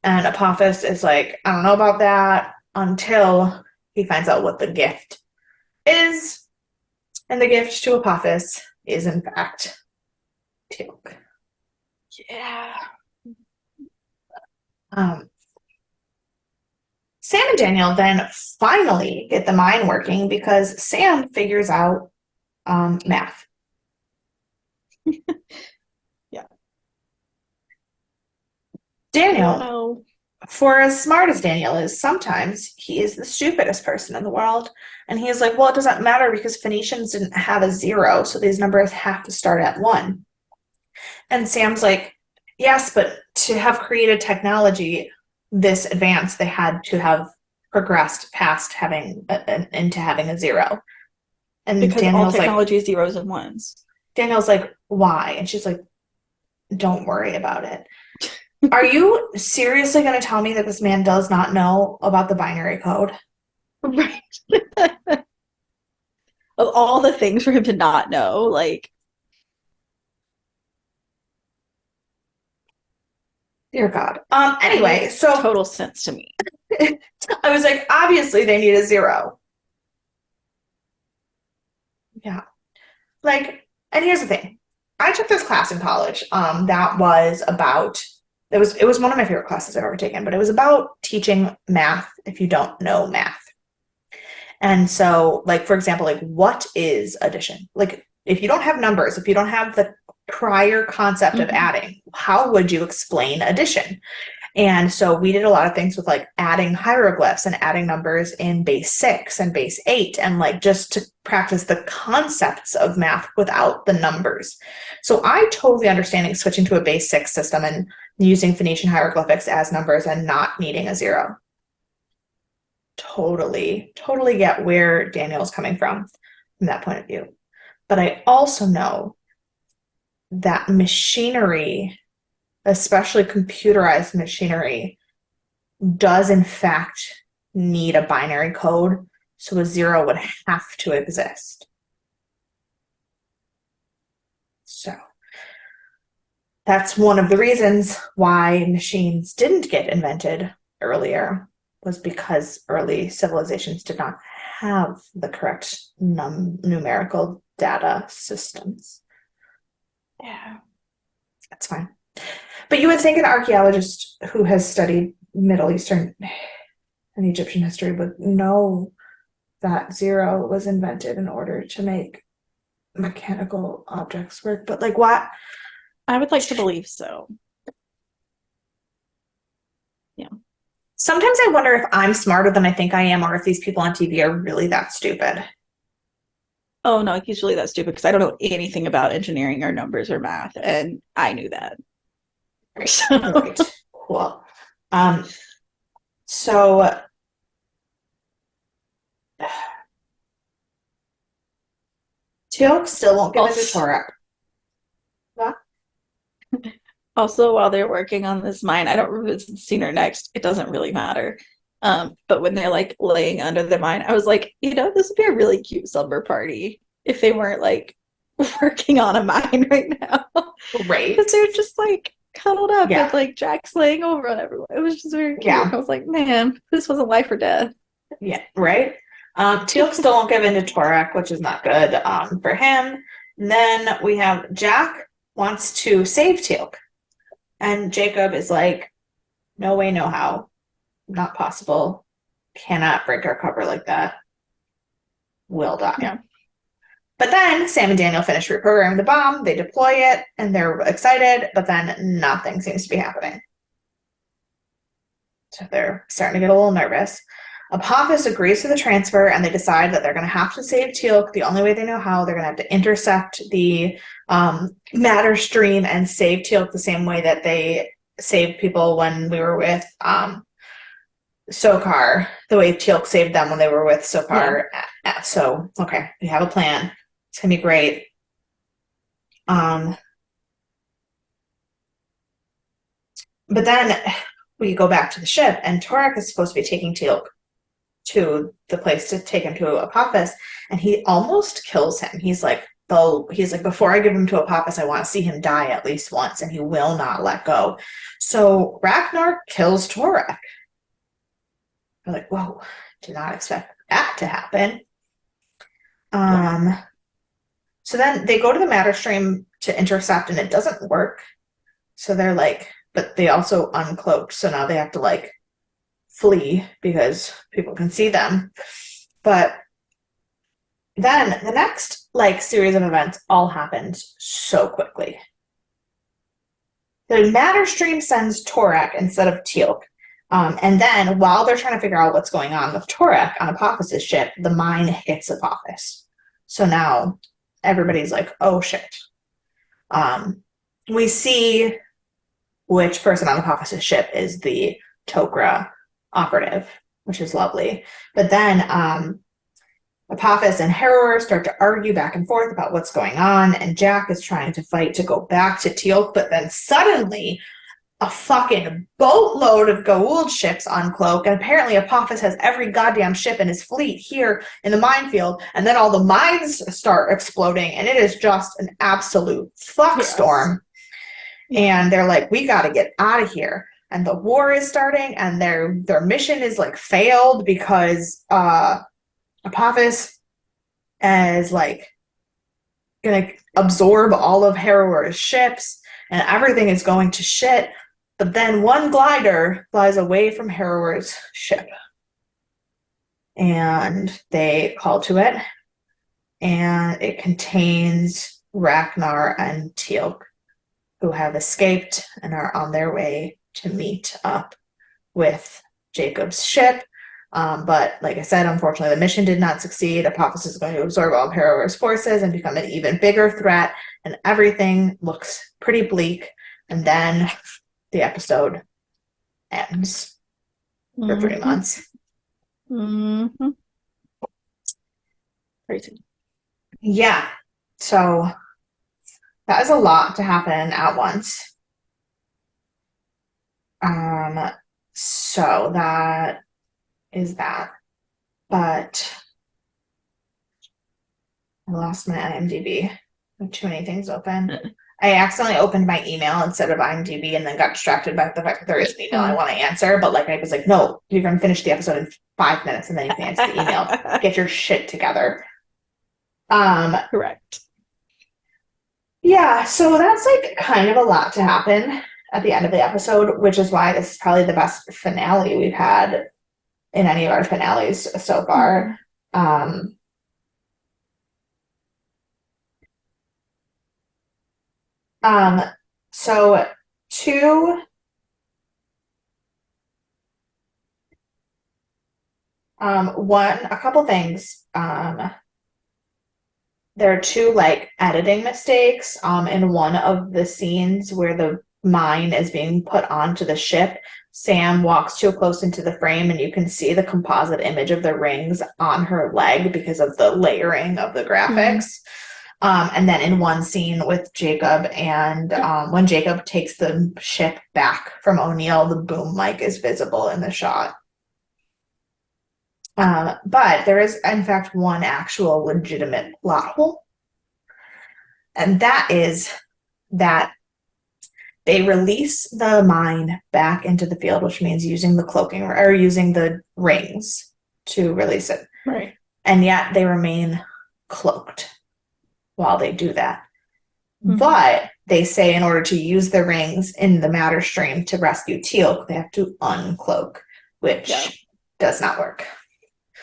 And Apophis is like, I don't know about that, until he finds out what the gift is. And the gift to Apophis is, in fact, Teal'c. Yeah. Sam and Daniel then finally get the mine working because Sam figures out math. Yeah. Daniel, for as smart as Daniel is, sometimes he is the stupidest person in the world. And he is like, well, it doesn't matter because Phoenicians didn't have a 0, so these numbers have to start at 1. And Sam's like, yes, but to have created technology this advanced, they had to have progressed past having into having a 0. And because Daniel's all technology is zeros and ones. Daniel's like, why? And she's like, don't worry about it. Are you seriously going to tell me that this man does not know about the binary code? Right. Of all the things for him to not know, like, dear God. Anyway, so total sense to me. I was like, obviously they need a 0. Yeah. Like, and here's the thing. I took this class in college. That was about it was one of my favorite classes I've ever taken, but it was about teaching math if you don't know math. And so, like, for example, like, what is addition? Like, if you don't have numbers, if you don't have the prior concept of adding, how would you explain addition? And so we did a lot of things with like adding hieroglyphs and adding numbers in base 6 and base 8, and like just to practice the concepts of math without the numbers. So I totally understand switching to a base 6 system and using Phoenician hieroglyphics as numbers and not needing a 0. Totally get where Daniel's coming from that point of view. But I also know that machinery, especially computerized machinery, does in fact need a binary code, so a zero would have to exist. So that's one of the reasons why machines didn't get invented earlier, was because early civilizations did not have the correct numerical data systems. Yeah. That's fine. But you would think an archaeologist who has studied Middle Eastern and Egyptian history would know that zero was invented in order to make mechanical objects work. But like, what? I would like to believe so. Yeah. Sometimes I wonder if I'm smarter than I think I am, or if these people on TV are really that stupid. Oh no, usually that's stupid because I don't know anything about engineering or numbers or math, and I knew that. Right. Cool. So Teal'c still won't give it to Torek. What? Also, while they're working on this mine, I don't remember if it's seen or next. It doesn't really matter. But when they're like laying under the mine, I was like, this would be a really cute slumber party if they weren't like working on a mine right now. Right. Because they're just like cuddled up Yeah. and like Jack's laying over on everyone. It was just very cute. Yeah. I was like, man, this wasn't life or death. Yeah, right. Teal'c still won't give in to Torek, which is not good for him. And then we have Jack wants to save Teal'c. And Jacob is like, no way, no how. Not possible. Cannot break our cover like that. Will die. Yeah. But then Sam and Daniel finish reprogramming the bomb. They deploy it, and they're excited, but then nothing seems to be happening. So they're starting to get a little nervous. Apophis agrees to the transfer, and they decide that they're going to have to save Teal'c. The only way they know how, they're going to have to intercept the matter stream and save Teal'c the same way that they saved people when we were with Sokar, the way Teal'c saved them when they were with Sokar. Yeah. So, okay, we have a plan. It's going to be great. But then we go back to the ship, and Torek is supposed to be taking Teal'c to the place to take him to Apophis, and he almost kills him. He's like, before I give him to Apophis, I want to see him die at least once, and he will not let go. So Ragnar kills Torek. We're like, whoa, did not expect that to happen. So then they go to the matter stream to intercept, and it doesn't work. So they're like, but they also uncloaked, so now they have to like flee because people can see them. But then the next like series of events all happened so quickly. The matter stream sends Torek instead of Teal'c. And then while they're trying to figure out what's going on with Torek on Apophis's ship, the mine hits Apophis. So now everybody's like, oh shit. We see which person on Apophis's ship is the Tok'ra operative, which is lovely. But then Apophis and Harrower start to argue back and forth about what's going on, and Jack is trying to fight to go back to Teal'c, but then suddenly a fucking boatload of Goa'uld ships uncloak, and apparently Apophis has every goddamn ship in his fleet here in the minefield, and then all the mines start exploding, and it is just an absolute fuckstorm. Yes. And they're like, we gotta get out of here. And the war is starting, and their mission is like failed because Apophis is like gonna absorb all of Harrower's ships, and everything is going to shit. But then one glider flies away from Harrower's ship, and they call to it, and it contains Ragnar and Teal'c, who have escaped and are on their way to meet up with Jacob's ship. But like I said, unfortunately, the mission did not succeed. Apophis is going to absorb all of Harrower's forces and become an even bigger threat, and everything looks pretty bleak. And then the episode ends for 3 months. Mm-hmm. Crazy. Yeah. So That is a lot to happen at once. Um, so that is that. But I lost my IMDb. I have too many things open. I accidentally opened my email instead of IMDb and then got distracted by the fact that there is an email I want to answer. But like I was like, no, you're gonna finish the episode in 5 minutes and then you can answer the email. Get your shit together. Correct. Yeah, so that's like kind of a lot to happen at the end of the episode, which is why this is probably the best finale we've had in any of our finales so far. Um, um, so two, a couple things. There are two like editing mistakes in one of the scenes where the mine is being put onto the ship. Sam walks too close into the frame and you can see the composite image of the rings on her leg because of the layering of the graphics. And then in one scene with Jacob and when Jacob takes the ship back from O'Neill, the boom mic is visible in the shot. But there is, in fact, one actual legitimate plot hole, and that is that they release the mine back into the field, which means using the cloaking or using the rings to release it. Right. And yet they remain cloaked while they do that. But they say in order to use the rings in the matter stream to rescue Teal, they have to uncloak, which does not work.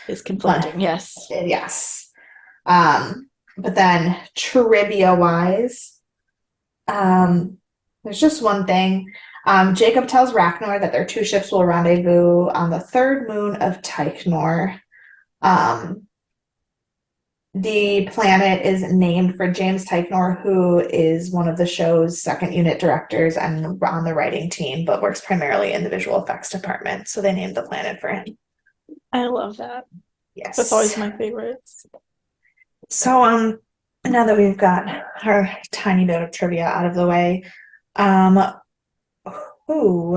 Is conflicting, yes. Yes. But then trivia-wise, there's just one thing. Jacob tells Ragnar that their two ships will rendezvous on the third moon of Tyknor. The planet is named for James Tyknor, who is one of the show's second unit directors and on the writing team, but works primarily in the visual effects department. So they named the planet for him. I love that. Yes. That's always my favorites. So now that we've got our tiny bit of trivia out of the way, who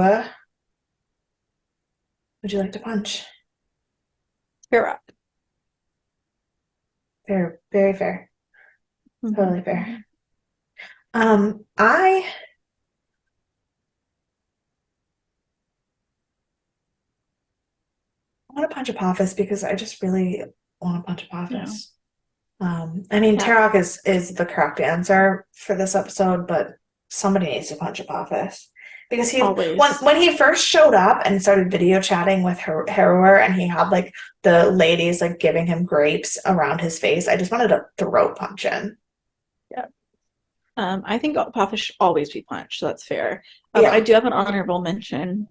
would you like to punch? You're right. Fair, very fair. Totally fair. I want to punch Apophis because I just really want to punch Apophis. I mean, Tarok is the correct answer for this episode, but somebody needs to punch Apophis because when he first showed up and started video chatting with Harrower and he had like the ladies like giving him grapes around his face, I just wanted to throat punch him. Yeah. I think Apophis should always be punched, so that's fair. I do have an honorable mention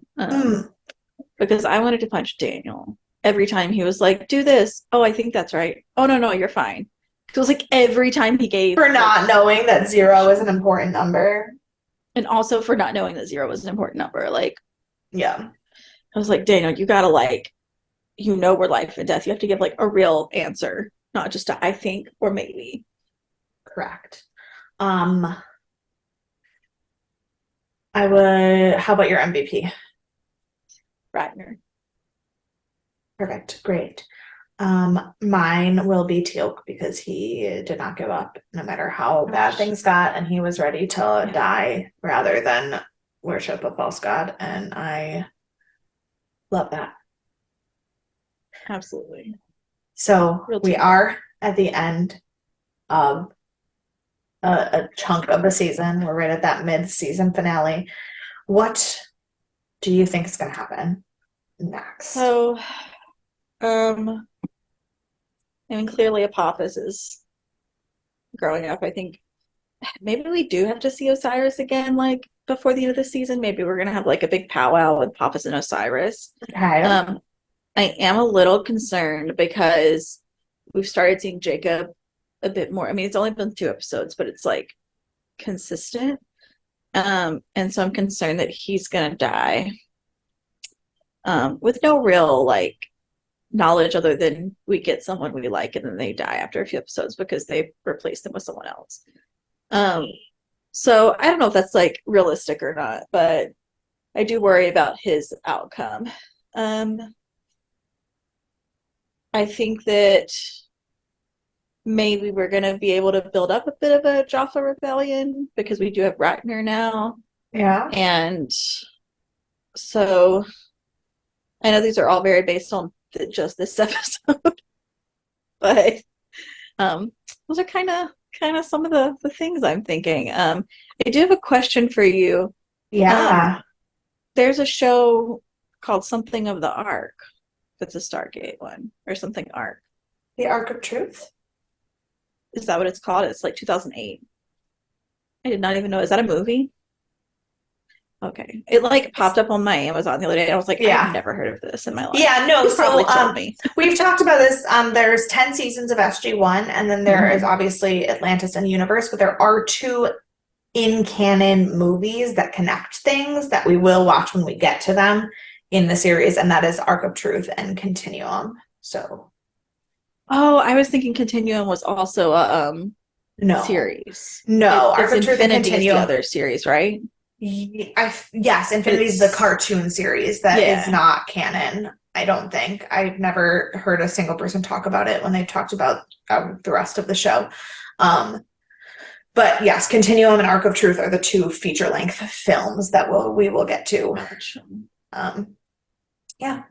because I wanted to punch Daniel every time he was like, do this. Oh, I think that's right. Oh, no, you're fine. It was like every time he gave. For not knowing that 0 is an important number. And also for not knowing that 0 was an important number. Like, yeah. I was like, Daniel, you gotta like, we're life and death. You have to give like a real answer, not just a I think or maybe. Correct. I would, how about your MVP? Ragnar. Perfect. Great. Mine will be Teal'c because he did not give up no matter how bad things got, and he was ready to die rather than worship a false god, and I love that. Absolutely. So we are at the end of a chunk of the season. We're right at that mid-season finale. What do you think is going to happen next? So, I mean, clearly Apophis is growing up. I think maybe we do have to see Osiris again, like before the end of the season. Maybe we're gonna have like a big powwow with Apophis and Osiris. Okay. I am a little concerned because we've started seeing Jacob a bit more. I mean, it's only been 2 episodes, but it's like consistent. And so I'm concerned that he's gonna die. With no real like knowledge other than we get someone we like and then they die after a few episodes because they've replaced them with someone else. So I don't know if that's like realistic or not, but I do worry about his outcome. Um, I think that maybe we're going to be able to build up a bit of a Jaffa rebellion because we do have Ratner now. Yeah. And so I know these are all very based on just this episode, but um, those are kind of some of the things I'm thinking. I do have a question for you. Um, Yeah. there's a show called Something of the Ark that's a Stargate one or something Ark. The Arc of Truth. Is that what it's called? It's like 2008. I did not even know. Is that a movie? Okay. It like popped up on my Amazon the other day, and I was like, I have Yeah. never heard of this in my life. Yeah, no, You probably so told me. we've talked about this. There's 10 seasons of SG-1, and then there is Mhm. obviously Atlantis and Universe, but there are two in canon movies that connect things that we will watch when we get to them in the series, and that is Arc of Truth and Continuum. So Oh, I was thinking Continuum was also a no. series. No, Arc It's of Truth and Infinity is the Continuum. other series, right? Yes, But Infinity is the it's cartoon series that is yeah. not canon. I don't think. I've never heard a single person talk about it when they've talked about the rest of the show. Um, but yes, Continuum and Arc of Truth are the two feature-length films that we will get to. Gotcha. Um, yeah.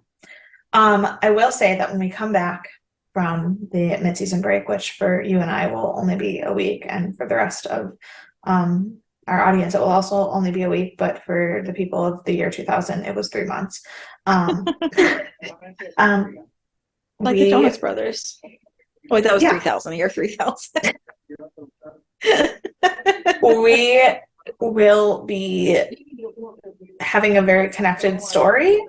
I will say that when we come back from the mid-season break, which for you and I will only be a week, and for the rest of our audience, it will also only be a week, but for the people of the year 2000, it was 3 months. Um, um, Like the we, Jonas Brothers. Oh, wait, that was yeah, 3000, the year 3000. we will be having a very connected story,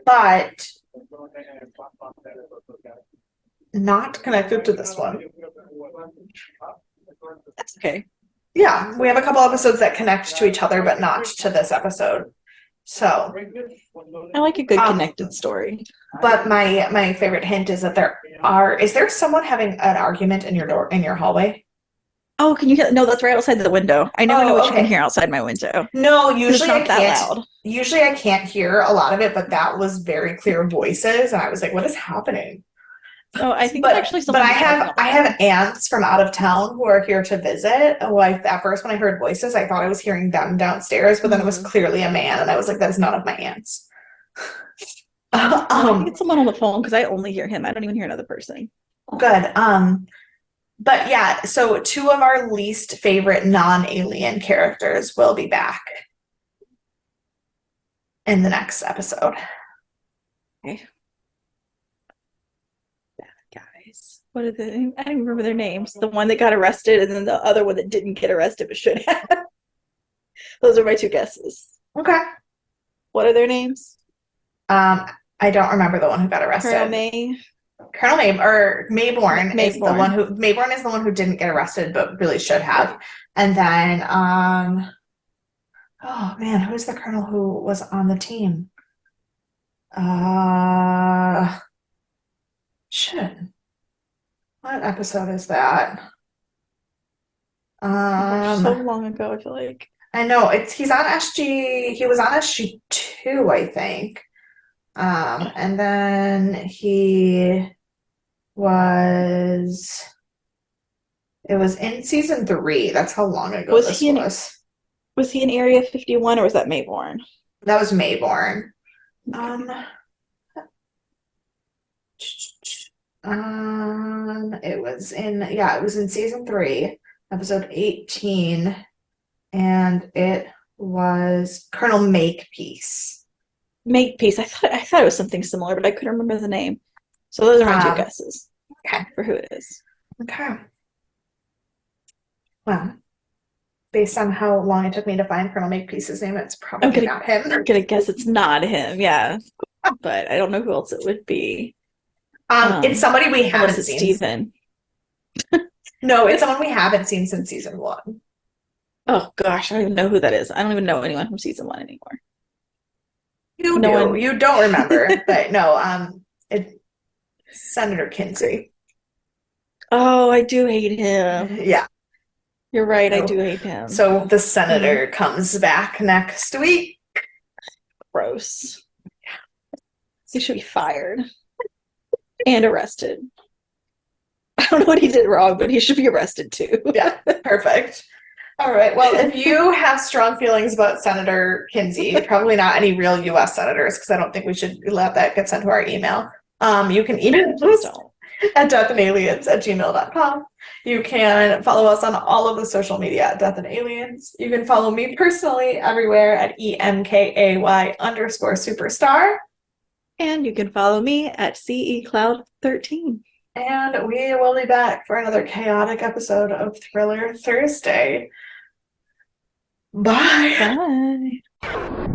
but not connected to this one. That's okay. Yeah, we have a couple episodes that connect to each other, but not to this episode. So, I like a good um, connected story. but my favorite hint is that is there someone having an argument in your hallway? Oh, can you hear? No, that's right outside the window. I never know what Oh, you can okay. hear outside my window No, because it's not that loud. usually I can't hear a lot of it, but that was very clear voices, and I was like, what is happening? Oh, I think it's But actually but someone just talking on the I phone. have aunts from out of town who are here to visit. Well, at first when I heard voices, I thought I was hearing them downstairs, but then it was Mm. clearly a man, and I was like, that is none of my aunts. No, I think it's um, someone on the phone because I only hear him. I don't even hear another person. good. But yeah, so two of our least favorite non-alien characters will be back in the next episode. Okay. Guys, what are the? I don't even remember their names. The one that got arrested, and then the other one that didn't get arrested but should have. Those are my two guesses. Okay. What are their names? I don't remember the one who got Colonel arrested. May, Colonel May or Mayborn is the one Mayborn. who Mayborn is the one who didn't get arrested but really should have. And then oh man, who's the colonel who was on the team? Uh shit. What episode is that? Oh gosh, so Um long ago. I feel like. I know he's on SG, he was on SG-2, I think. And then he was it was in season 3. That's how long ago Was this he in was. was he in Area 51 or was that Mayborn? That was Mayborn. Okay. Um, it was in season 3, episode 18, and it was Colonel Makepeace. Makepeace. I thought it was something similar, but I couldn't remember the name. So those are my two Um, guesses okay, for who it is. okay. Well, based on how long it took me to find Colonel Makepeace's name, it's I'm probably gonna not him. gonna guess it's not him, yeah. But I don't know who else it would be. It's somebody we Unless haven't it's seen. Steven. No, it's someone we haven't seen since season 1. Oh gosh, I don't even know who that is. I don't even know anyone from season 1 anymore. You No do. one. You don't remember, but no, it's Senator Kinsey. Oh, I do hate him. Yeah. You're right. I So, do hate him. so the senator comes back next week. Gross. He should be fired and arrested. I don't know what he did wrong, but he should be arrested too. Yeah, perfect. All right. Well, if you have strong feelings about Senator Kinsey, probably not any real U.S. senators, because I don't think we should let that get sent to our email. You can email Please us don't. at deathandaliens@gmail.com. You can follow us on all of the social media at Death and Aliens. You can follow me personally everywhere at EMKAY_superstar. And you can follow me at CECloud13. And we will be back for another chaotic episode of Thriller Thursday. Bye. Bye.